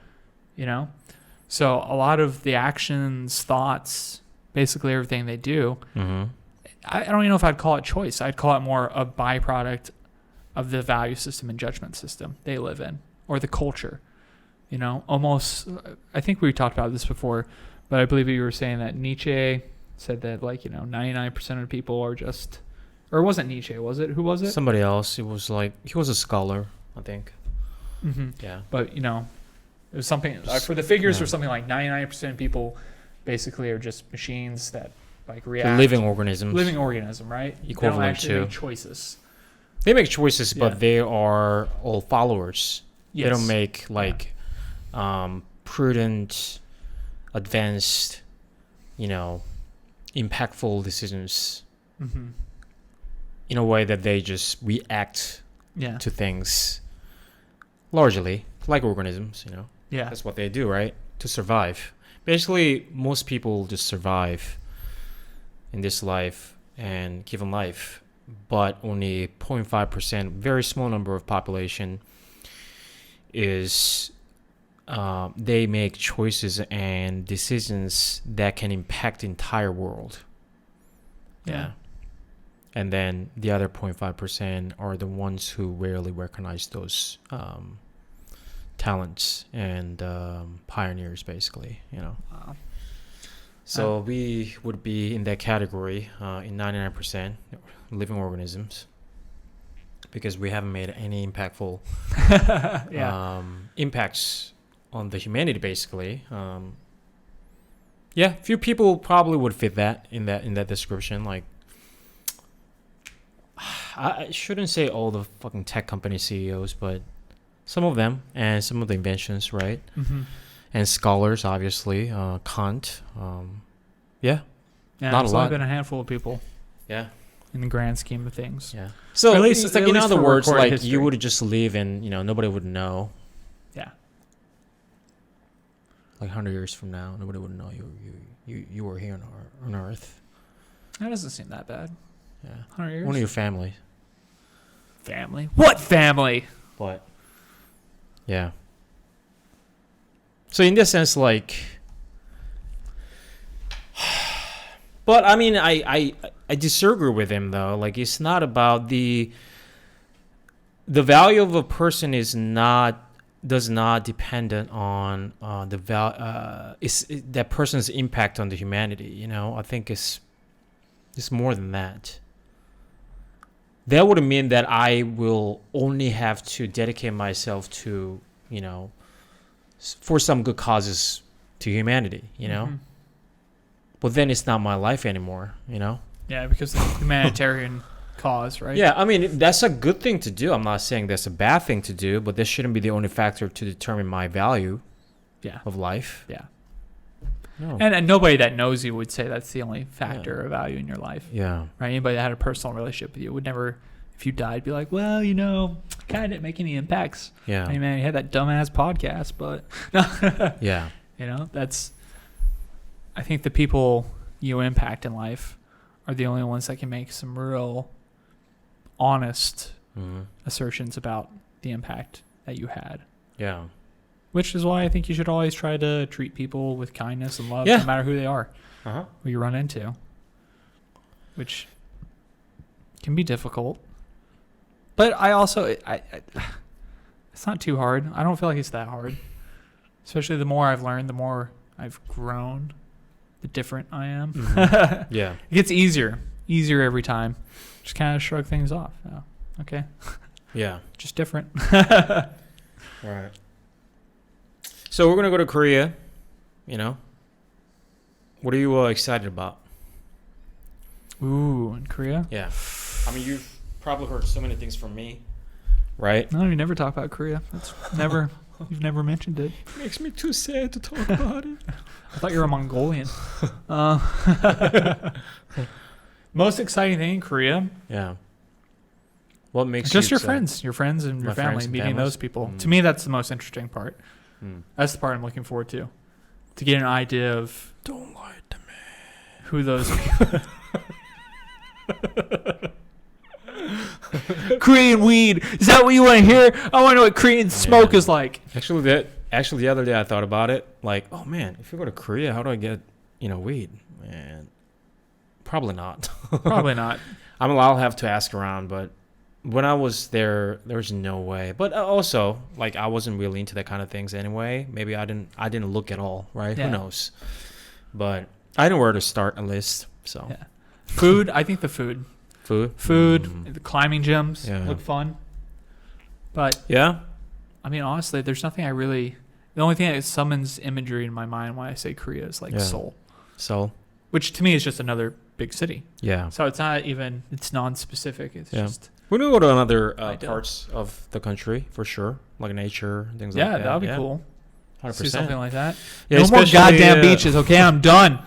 So a lot of the actions, thoughts, basically everything they do, I don't even know if I'd call it choice. I'd call it more a byproduct of the value system and judgment system they live in, or the culture. Almost, I think we talked about this before, but I believe you were saying that Nietzsche said that 99% of people are just, or it wasn't Nietzsche, was it? Who was it? Somebody else. It was he was a scholar, I think. But it was something for the figures, or something like 99% of people basically are just machines that react. Living organisms. Living organism, right? Equivalent they don't actually to make choices. They make choices, but they are all followers. They don't make prudent, advanced, impactful decisions in a way that they just react to things largely like organisms. That's what they do, right? To survive. Basically, most people just survive in this life and given life, but only 0.5%, very small number of population is they make choices and decisions that can impact the entire world. And then the other 0.5% are the ones who rarely recognize those talents and pioneers, basically. Wow. So we would be in that category in 99% living organisms, because we haven't made any impactful impacts on the humanity, basically. Few people probably would fit that in that description. I shouldn't say all the fucking tech company CEOs, but some of them, and some of the inventions, right? And scholars, obviously. Kant. Not it's a lot. only been a handful of people. In the grand scheme of things. So at least, it's in other words, history. You would just live and nobody would know. 100 years from now, nobody would know you were here on Earth. That doesn't seem that bad. 100 years. One of your family. Family? What family? What? Yeah. So in this sense, but I mean, I disagree with him though. Like it's not about the value of a person does not dependent on that person's impact on the humanity. You know, I think it's more than that. That would mean that I will only have to dedicate myself to, you know, for some good causes to humanity, you know? But then it's not my life anymore, you know? Yeah, because of the humanitarian cause, right? Yeah, I mean, that's a good thing to do. I'm not saying that's a bad thing to do, but this shouldn't be the only factor to determine my value of life. Yeah. No. And nobody that knows you would say that's the only factor of value in your life. Yeah. Right? Anybody that had a personal relationship with you would never, if you died, be like, well, you know, kind of didn't make any impacts. Yeah. I mean, man, you had that dumbass podcast, but Yeah. You know, I think the people you impact in life are the only ones that can make some real honest assertions about the impact that you had. Yeah. Which is why I think you should always try to treat people with kindness and love, no matter who they are, who you run into, which can be difficult. But I also, it's not too hard. I don't feel like it's that hard. Especially the more I've learned, the more I've grown, the different I am. Yeah. It gets easier every time. Just kind of shrug things off. Oh, okay. Yeah. Just different. All right. So we're going to go to Korea, you know. What are you excited about? Ooh, in Korea? Yeah. I mean, you've probably heard so many things from me, right? No, you never talk about Korea. That's never, you've never mentioned it. It makes me too sad to talk about it. I thought you were a Mongolian. Most exciting thing in Korea? Yeah. What makes just you your excited? friends and your My family, friends and meeting families? those people. To me, that's the most interesting part. Mm. That's the part I'm looking forward to get an idea of Don't lie to me. who those people. Korean weed. Is that what you want to hear? I want to know what Korean smoke is like. Actually, the other day I thought about it. Like, oh man, if we go to Korea, how do I get, you know, weed? Man, probably not. Probably not. I mean, I'll have to ask around, but when I was there was no way. But also, like, I wasn't really into that kind of things anyway. Maybe I didn't look at all, right? Yeah. Who knows? But I know where to start at least. So Yeah. Food. I think the food. The climbing gyms look fun. But yeah, I mean, honestly, there's nothing the only thing that summons imagery in my mind when I say Korea is like Seoul. Seoul, which to me is just another big city. Yeah. So it's not even, it's non-specific. It's just. We're going to go to another parts of the country for sure, like nature, things like that. Yeah, that would be cool. 100%. See something like that. Yeah, no more goddamn beaches, okay? I'm done.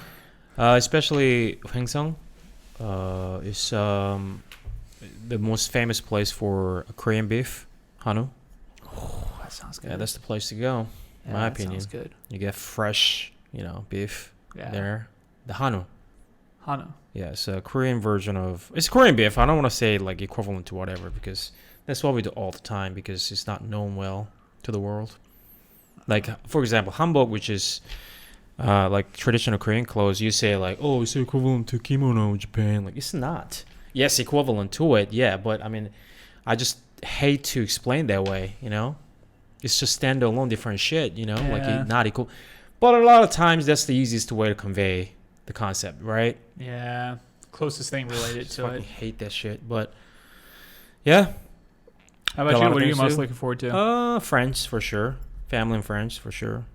Especially Hwangsung is the most famous place for Korean beef, Hanwoo. Oh, that sounds good. Yeah, that's the place to go, in my opinion. Sounds good. You get fresh, beef there. The Hanwoo. Yeah, it's a Korean version of... It's Korean beef. I don't want to say like equivalent to whatever because that's what we do all the time because it's not known well to the world. Like, for example, hanbok, which is like traditional Korean clothes, you say like, oh, it's equivalent to kimono in Japan. Like, it's not. Yes, equivalent to it, yeah, but I mean, I just hate to explain that way, It's just standalone different shit, like not equal. But a lot of times that's the easiest way to convey the concept, right? Yeah, closest thing related to it. I hate that shit, but yeah. How about you? What are you most looking forward to? Friends for sure, family and friends for sure.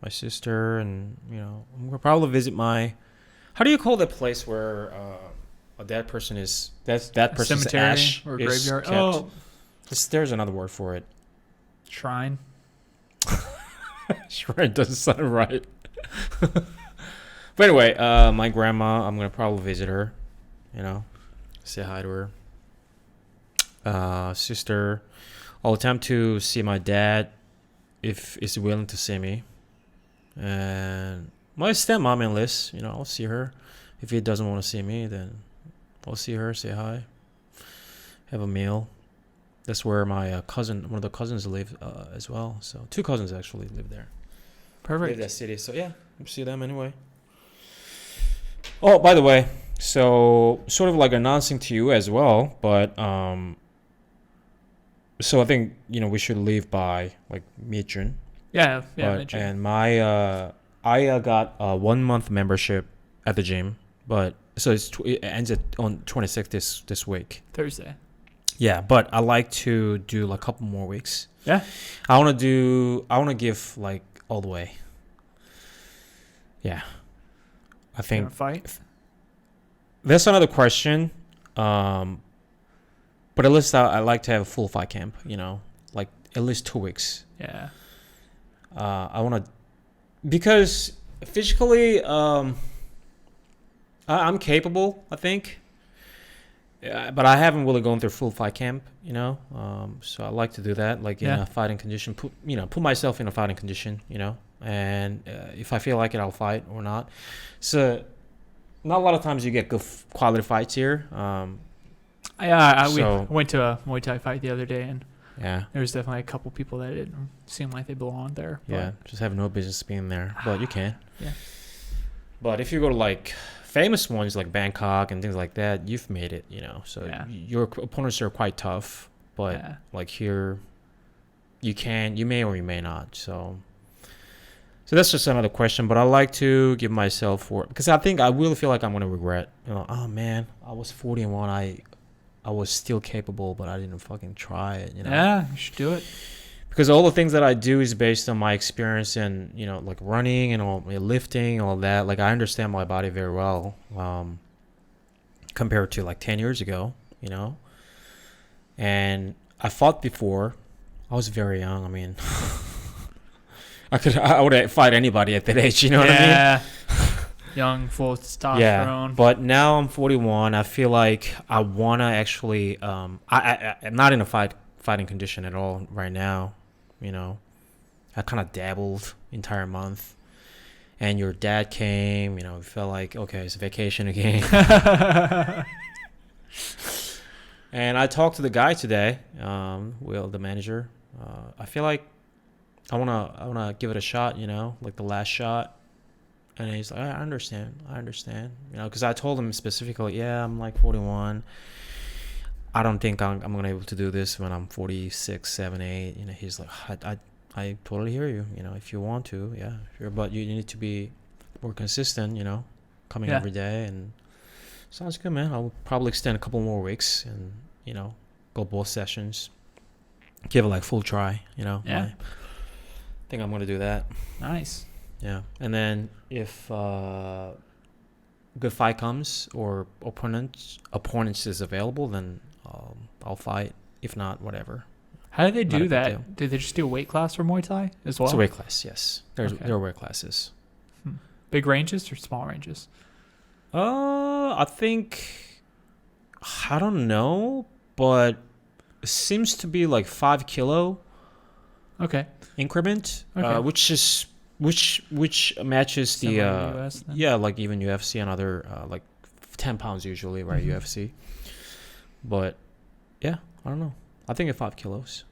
My sister and I'm gonna probably visit my. How do you call that place where a dead person is? That person's cemetery ash or is graveyard. kept. Oh, there's another word for it. Shrine. Shrine doesn't sound right. But anyway, my grandma, I'm gonna probably visit her, say hi to her. Sister, I'll attempt to see my dad if he's willing to see me, and my stepmom and Liz, I'll see her. If he doesn't want to see me, then I'll see her, say hi, have a meal. That's where my cousin, one of the cousins live as well. So 2 cousins actually live there. Perfect. Live that city. So yeah, we'll see them anyway. Oh, by the way, So sort of like announcing to you as well, but so I think we should leave by like mid-June. Yeah, But and my I got a 1 month membership at the gym, but so it ends on 26th this week. Thursday. Yeah, but I like to do like a couple more weeks. Yeah. I want to give like all the way. Yeah. I You think wanna fight? that's another question. But at least I like to have a full fight camp, like at least 2 weeks. Yeah. I want to, because physically, I'm capable, I think. But I haven't really gone through full fight camp, So I like to do that, like in a fighting condition, put myself in a fighting condition, and if I feel like it, I'll fight or not. So not a lot of times you get good quality fights here. We went to a Muay Thai fight the other day, and yeah, there was definitely a couple people that didn't seem like they belonged there. Yeah, just have no business being there, but you can. Yeah. But if you go to like famous ones like Bangkok and things like that, you've made it, So your opponents are quite tough, but like here, you may or you may not. So that's just another question. But I like to give myself because I think I will feel like I'm gonna regret. Oh man, I was 41. I was still capable, but I didn't fucking try it. Yeah, you should do it. Because all the things that I do is based on my experience and like running and all lifting and all that. Like I understand my body very well, compared to like 10 years ago. And I fought before. I was very young. I mean, I would fight anybody at that age. You know what I mean? Yeah. Young, full of testosterone. Yeah, but now I'm 41. I feel like I want to actually. I'm not in a fighting condition at all right now. I kind of dabbled entire month, and your dad came. We felt like okay, it's a vacation again. And I talked to the guy today, Will, the manager. I feel like I wanna give it a shot. Like the last shot. And he's like, I understand, because I told him specifically, yeah, I'm like 41. I don't think I'm gonna be able to do this when I'm 46, 7, 8. He's like, I totally hear you. If you want to, yeah, sure, but you need to be more consistent. Coming every day, and sounds good, man. I'll probably extend a couple more weeks and go both sessions, give it like full try. Yeah, I think I'm gonna do that. Nice. Yeah, and then if good fight comes or opponents is available, then I'll fight. If not, whatever. How do they do that? Do they just do a weight class for Muay Thai as well? It's a weight class, yes. There are weight classes. Big ranges or small ranges? I think I don't know, but it seems to be like 5 kilo. Okay. Increment, Okay. which matches the US then? yeah, like even UFC and other like 10 pounds usually, right? UFC. But yeah, I don't know. I think at 5 kilos.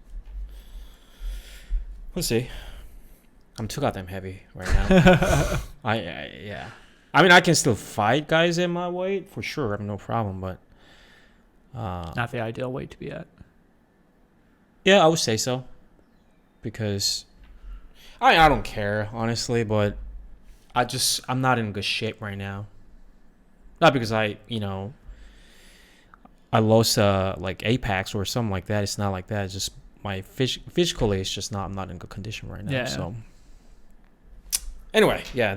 We'll see. I'm too goddamn heavy right now. Yeah. I mean, I can still fight guys in my weight for sure. I have no problem, but Not the ideal weight to be at. yeah, I would say so. Because I don't care, honestly, but I'm not in good shape right now. Not because I lost like Apex or something like that. It's not like that. It's just my physically, it's just I'm not in good condition right now. Yeah. So anyway, yeah,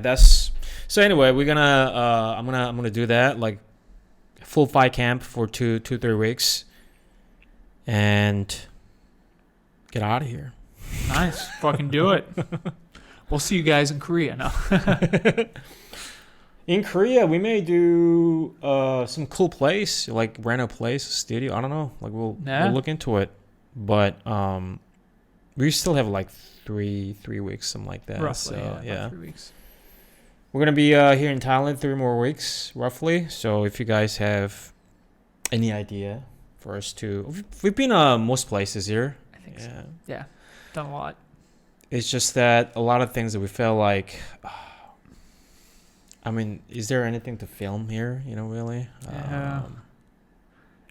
anyway, we're gonna I'm gonna do that, like full fight camp for 3 weeks and get out of here. Nice. Fucking do it. We'll see you guys in Korea now. In Korea, we may do some cool place, like rent a place, a studio. I don't know. Like we'll look into it, but we still have like three weeks, something like that. Roughly, so, yeah. 3 weeks. We're gonna be here in Thailand 3 more weeks, roughly. So if you guys have any idea for us to, we've been most places here. I think so. Yeah, done a lot. It's just that a lot of things that we felt like I mean, is there anything to film here? Really. Yeah.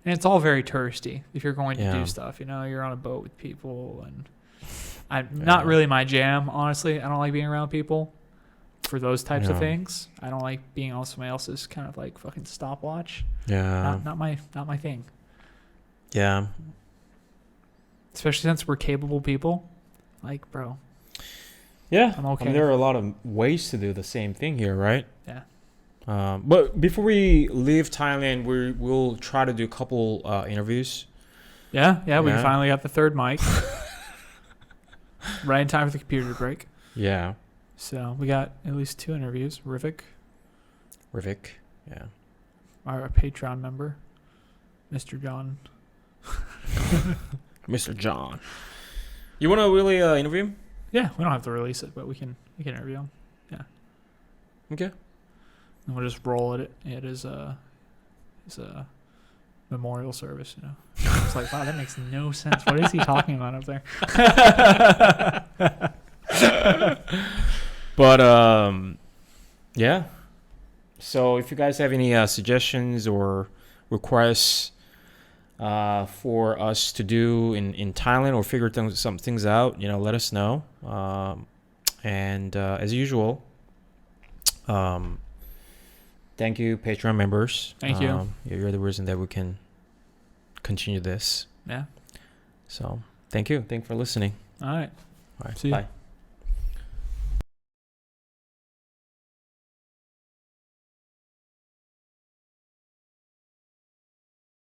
And it's all very touristy if you're going to Yeah. do stuff. You're on a boat with people, and not really my jam, honestly. I don't like being around people for those types of Yeah. things. I don't like being on somebody else's kind of like fucking stopwatch. Yeah. Not my thing. Yeah. Especially since we're capable people. Like, bro. Yeah. I'm okay. I mean, there are a lot of ways to do the same thing here, right? Yeah. But before we leave Thailand, we'll try to do a couple interviews. Yeah. We Yeah. finally got the third mic. Right in time for the computer break. Yeah. So we got at least 2 interviews. Rivik, Yeah. our Patreon member, Mr. John. Mr. John. You want to really interview him? Yeah, we don't have to release it, but we can interview him. Yeah. Okay. And we'll just roll it as a memorial service. It's like, wow, that makes no sense. What is he talking about up there? But yeah. So if you guys have any suggestions or requests for us to do in Thailand or figure some things out, let us know. And as usual, thank you, Patreon members. Thank you. You're the reason that we can continue this. Yeah. So thank you. Thank you for listening. All right. All right. See ya. Bye.